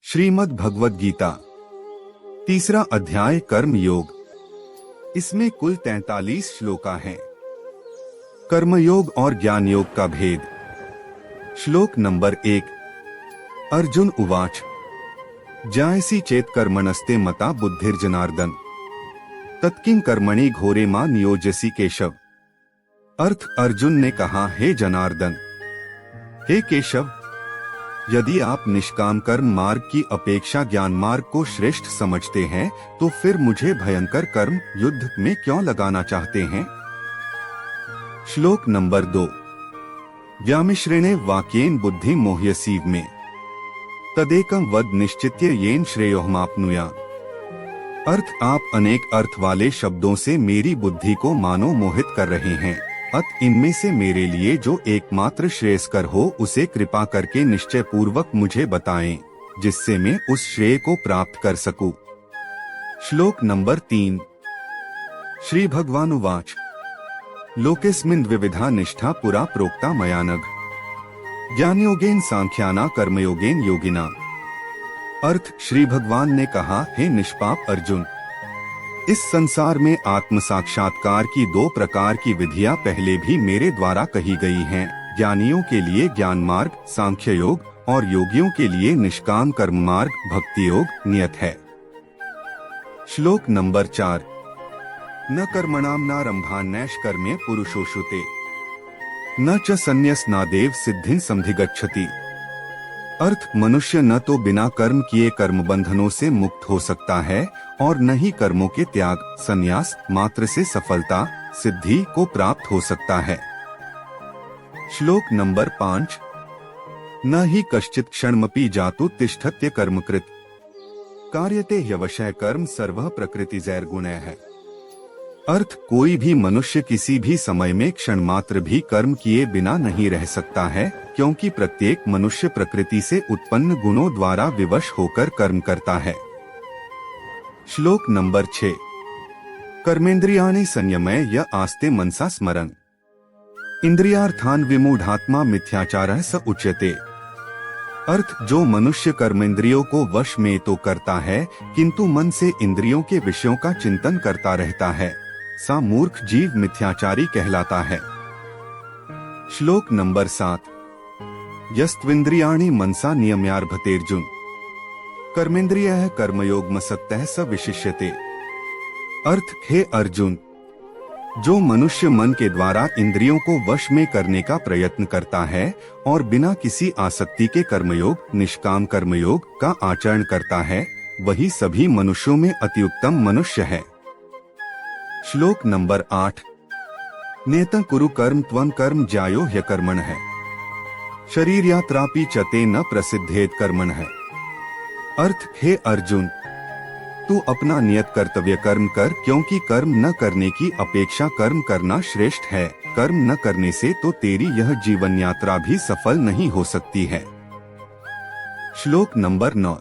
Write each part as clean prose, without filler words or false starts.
श्रीमद् भगवद गीता तीसरा अध्याय कर्म योग। इसमें कुल 43 श्लोका हैं। कर्मयोग और ज्ञान योग का भेद। श्लोक नंबर 1। अर्जुन उवाच जायसी चेत कर्मणस्ते मता बुद्धिर्जनार्दन तत्किं कर्मणि घोरे मां नियोजसी केशव। अर्थ, अर्जुन ने कहा, हे जनार्दन, हे केशव, यदि आप निष्काम कर्म मार्ग की अपेक्षा ज्ञान मार्ग को श्रेष्ठ समझते हैं तो फिर मुझे भयंकर कर्म युद्ध में क्यों लगाना चाहते हैं। श्लोक नंबर 2। व्यामिश्रेणे वाक्येन बुद्धि मोह्यसीव में तदेकं वद निश्चित्य येन श्रेयोहमाप्नुयात्। अर्थ, आप अनेक अर्थ वाले शब्दों से मेरी बुद्धि को मानो मोहित कर रहे हैं। इनमें से मेरे लिए जो एकमात्र श्रेयस्कर हो उसे कृपा करके निश्चय पूर्वक मुझे बताएं, जिससे मैं उस श्रेय को प्राप्त कर सकूं। श्लोक नंबर 3। श्री भगवानुवाच लोकेस्मिन् द्विविधा निष्ठा पुरा प्रोक्ता मया नघ ज्ञानयोगेन सांख्याना कर्मयोगेन योगिना। अर्थ, श्री भगवान ने कहा, हे निष्पाप अर्जुन, इस संसार में आत्म साक्षात्कार की 2 प्रकार की विधियां पहले भी मेरे द्वारा कही गई हैं। ज्ञानियों के लिए ज्ञान मार्ग सांख्य योग और योगियों के लिए निष्काम कर्म मार्ग भक्ति योग नियत है। श्लोक नंबर 4। न कर्मणाम नारंभान्नैष कर्मे पुरुषोषुते न च संन्यासनादेव सिद्धिं समधिगच्छति। अर्थ, मनुष्य न तो बिना कर्म किए कर्म बंधनों से मुक्त हो सकता है और न ही कर्मों के त्याग संन्यास मात्र से सफलता सिद्धि को प्राप्त हो सकता है। श्लोक नंबर 5। न ही कश्चित् क्षणमपि जातु तिष्ठत्य कर्मकृत कार्यते ह्यवशः कर्म सर्वः प्रकृतिजैर्गुणैः है। अर्थ, कोई भी मनुष्य किसी भी समय में क्षण मात्र भी कर्म किए बिना नहीं रह सकता है, क्योंकि प्रत्येक मनुष्य प्रकृति से उत्पन्न गुणों द्वारा विवश होकर कर्म करता है। श्लोक नंबर 6। कर्मेंद्रियाणि संयमय य आस्ते मनसा स्मरन् इंद्रियार्थान विमूढ़ात्मा मिथ्याचारः स उच्यते। अर्थ, जो मनुष्य कर्मेंद्रियों को वश में तो करता है किंतु मन से इंद्रियों के विषयों का चिंतन करता रहता है, सा मूर्ख जीव मिथ्याचारी कहलाता है। श्लोक नंबर 7। यस्त्विन्द्रियाणि मनसा नियम्यार्भतेर्जुन कर्मेंद्रियः कर्मयोगमसक्तः स विशिष्यते। अर्थ, हे अर्जुन, जो मनुष्य मन के द्वारा इंद्रियों को वश में करने का प्रयत्न करता है और बिना किसी आसक्ति के कर्मयोग निष्काम कर्मयोग का आचरण करता है, वही सभी मनुष्यों में अत्युत्तम मनुष्य है। श्लोक नंबर 8। नेतं कुरु कर्म त्वं कर्म ज्यायो ह्यकर्मणः शरीर यात्रापि च ते न प्रसिद्धेत कर्मणः। अर्थ, हे अर्जुन, तू अपना नियत कर्तव्य कर्म कर, क्योंकि कर्म न करने की अपेक्षा कर्म करना श्रेष्ठ है। कर्म न करने से तो तेरी यह जीवन यात्रा भी सफल नहीं हो सकती है। श्लोक नंबर 9।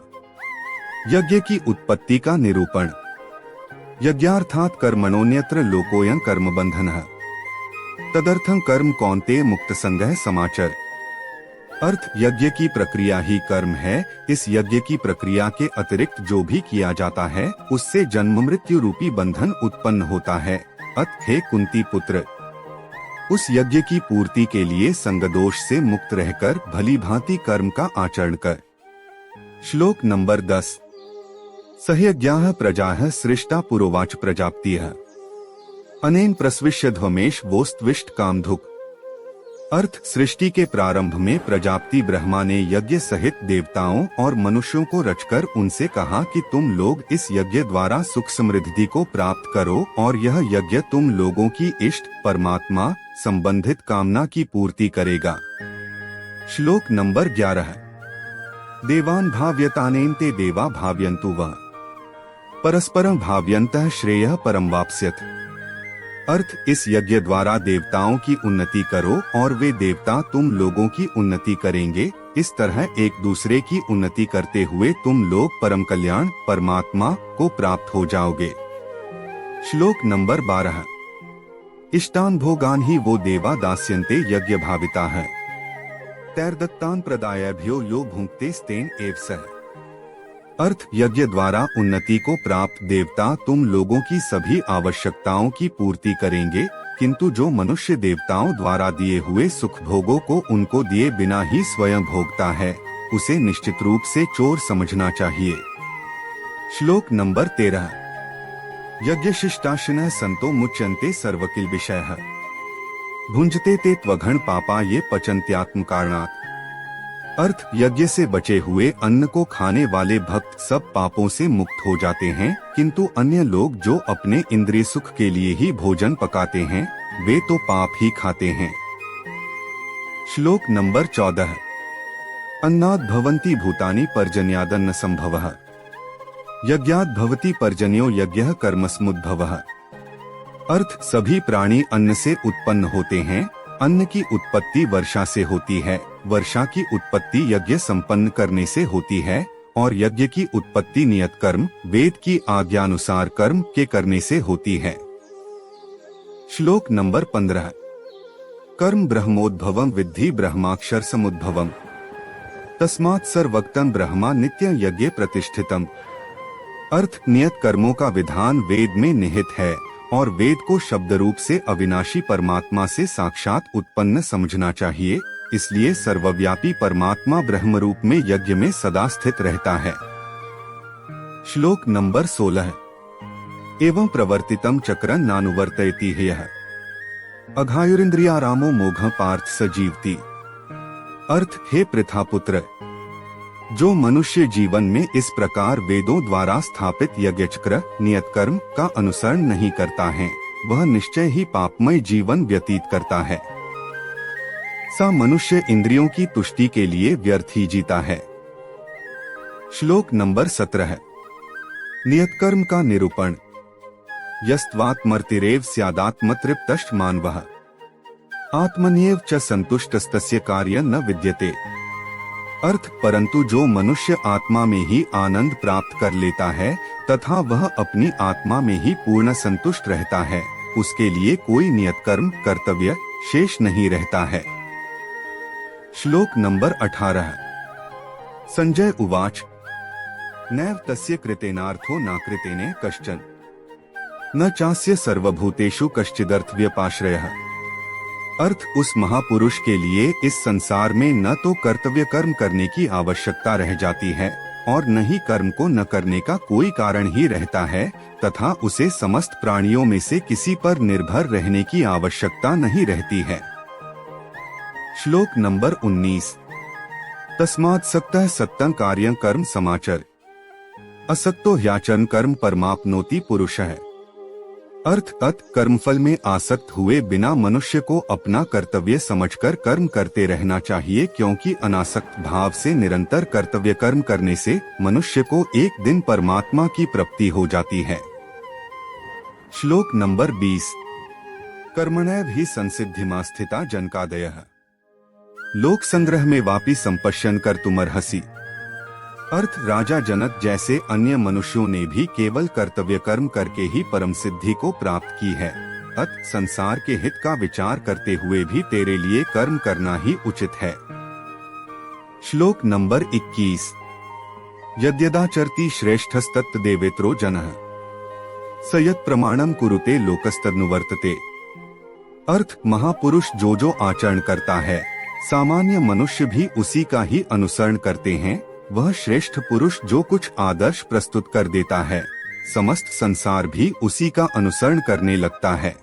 यज्ञ की उत्पत्ति का निरूपण। यज्ञार्थात् कर्मणोऽन्यत्र लोकोऽयं कर्म बंधनः तदर्थं कर्म कौन्तेय मुक्त संगः समाचर। अर्थ, यज्ञ की प्रक्रिया ही कर्म है। इस यज्ञ की प्रक्रिया के अतिरिक्त जो भी किया जाता है उससे जन्म मृत्यु रूपी बंधन उत्पन्न होता है। हे कुंती पुत्र, उस यज्ञ की पूर्ति के लिए संग दोष से मुक्त रहकर भली भांति कर्म का आचरण कर। श्लोक नंबर 10। सहयज्ञाः प्रजाः सृष्टा पुरोवाच प्रजापतिः अनेन प्रस्विष्य ध्वमेश वोस्त्विष्ट कामधुक्। अर्थ, सृष्टि के प्रारंभ में प्रजापति ब्रह्मा ने यज्ञ सहित देवताओं और मनुष्यों को रचकर उनसे कहा कि तुम लोग इस यज्ञ द्वारा सुख समृद्धि को प्राप्त करो और यह यज्ञ तुम लोगों की इष्ट परमात्मा संबंधित कामना की पूर्ति करेगा। श्लोक नंबर 11। देवान् भाव्यतानेन ते देवा भाव्यन्तु वः परस्परं भाव्यन्तः श्रेयः परं वाप्स्यथ। अर्थ, इस यज्ञ द्वारा देवताओं की उन्नति करो और वे देवता तुम लोगों की उन्नति करेंगे। इस तरह एक दूसरे की उन्नति करते हुए तुम लोग परम कल्याण परमात्मा को प्राप्त हो जाओगे। श्लोक नंबर 12। इष्टान भोगान ही वो देवा दास्यन्ते यज्ञ भाविता है तैर्दत्तान प्रदायभ्यो यो भुंक्ते स्तेन एव सह। अर्थ यज्ञ द्वारा उन्नति को प्राप्त देवता तुम लोगों की सभी आवश्यकताओं की पूर्ति करेंगे, किंतु जो मनुष्य देवताओं द्वारा दिए हुए सुख भोगों को उनको दिए बिना ही स्वयं भोगता है, उसे निश्चित रूप से चोर समझना चाहिए। श्लोक नंबर 13। यज्ञशिष्टाशिनः संतो मुच्यन्ते सर्वकिल्बिषयः भुंजते ते त्वघन पापा ये पचन्त्यात्म कारणात्। अर्थ यज्ञ से बचे हुए अन्न को खाने वाले भक्त सब पापों से मुक्त हो जाते हैं, किंतु अन्य लोग जो अपने इंद्रिय सुख के लिए ही भोजन पकाते हैं वे तो पाप ही खाते हैं। श्लोक नंबर 14। अन्नाद् भवन्ति भूतानि पर्जन्यादन्न संभवः यज्ञाद् भवति पर्जन्यो यज्ञः कर्मसमुद्भवः। अर्थ सभी प्राणी अन्न से उत्पन्न होते हैं, अन्न की उत्पत्ति वर्षा से होती है, वर्षा की उत्पत्ति यज्ञ संपन्न करने से होती है और यज्ञ की उत्पत्ति नियत कर्म वेद की आज्ञानुसार कर्म के करने से होती है। श्लोक नंबर 15। कर्म ब्रह्मोद्भवम विद्धि ब्रह्माक्षर समुद्भवम तस्मात् सर्वक्तं ब्रह्मा नित्य यज्ञ प्रतिष्ठितम। अर्थ नियत कर्मों का विधान वेद में निहित है और वेद को शब्द रूप से अविनाशी परमात्मा से साक्षात उत्पन्न समझना चाहिए, इसलिए सर्वव्यापी परमात्मा ब्रह्म रूप में यज्ञ में सदा स्थित रहता है। श्लोक नंबर 16। एवं प्रवर्तितम चक्रं नानुवर्तयति ह्यः अघायुरिन्द्रियारामो मोघः पार्थ स जीवति। अर्थ हे पृथापुत्र, जो मनुष्य जीवन में इस प्रकार वेदों द्वारा स्थापित यज्ञचक्र नियत कर्म का अनुसरण नहीं करता है वह निश्चय ही पापमय जीवन व्यतीत करता है। सा मनुष्य इंद्रियों की तुष्टि के लिए व्यर्थ ही जीता है। श्लोक नंबर 17। नियत कर्म का निरूपण। यस्त्वात्मर्तिरेव स्यादात्मतृप्तश्च मानवः आत्मन्येव च संतुष्टस्तस्य कार्य न विद्यते। अर्थ परंतु जो मनुष्य आत्मा में ही आनंद प्राप्त कर लेता है तथा वह अपनी आत्मा में ही पूर्ण संतुष्ट रहता है, उसके लिए कोई नियत कर्म कर्तव्य शेष नहीं रहता है। श्लोक नंबर 18। संजय उवाच नैव तस्य कृतेनार्थो नाकृतेने कश्चन न चास्य सर्वभूतेषु कश्चिदर्थ व्यपाश्रयः। अर्थ उस महापुरुष के लिए इस संसार में न तो कर्तव्य कर्म करने की आवश्यकता रह जाती है और न ही कर्म को न करने का कोई कारण ही रहता है तथा उसे समस्त प्राणियों में से किसी पर निर्भर रहने की आवश्यकता नहीं रहती है। श्लोक नंबर 19। तस्मात् सक्तः सत्तं कार्यं कर्म समाचर असक्तो ह्याचरन् कर्म परमाप्नोति पुरुषः। अर्थ कर्मफल में आसक्त हुए बिना मनुष्य को अपना कर्तव्य समझकर कर्म करते रहना चाहिए, क्योंकि अनासक्त भाव से निरंतर कर्तव्य कर्म करने से मनुष्य को एक दिन परमात्मा की प्राप्ति हो जाती है। श्लोक नंबर 20। कर्मणैव हि संसिद्धिमा स्थिता जनकादयः लोक संग्रह में वापि संपश्यन् कर्तुमर्हसि। अर्थ राजा जनक जैसे अन्य मनुष्यों ने भी केवल कर्तव्य कर्म करके ही परम सिद्धि को प्राप्त की है। संसार के हित का विचार करते हुए भी तेरे लिए कर्म करना ही उचित है। श्लोक नंबर 21। यद्यदाचरति श्रेष्ठस्तत् देवेत्रो जनः स यत् प्रमाणं कुरुते लोकस्तदनुवर्तते। अर्थ महापुरुष जो जो आचरण करता है सामान्य मनुष्य भी उसी का ही अनुसरण करते हैं, वह श्रेष्ठ पुरुष जो कुछ आदर्श प्रस्तुत कर देता है समस्त संसार भी उसी का अनुसरण करने लगता है।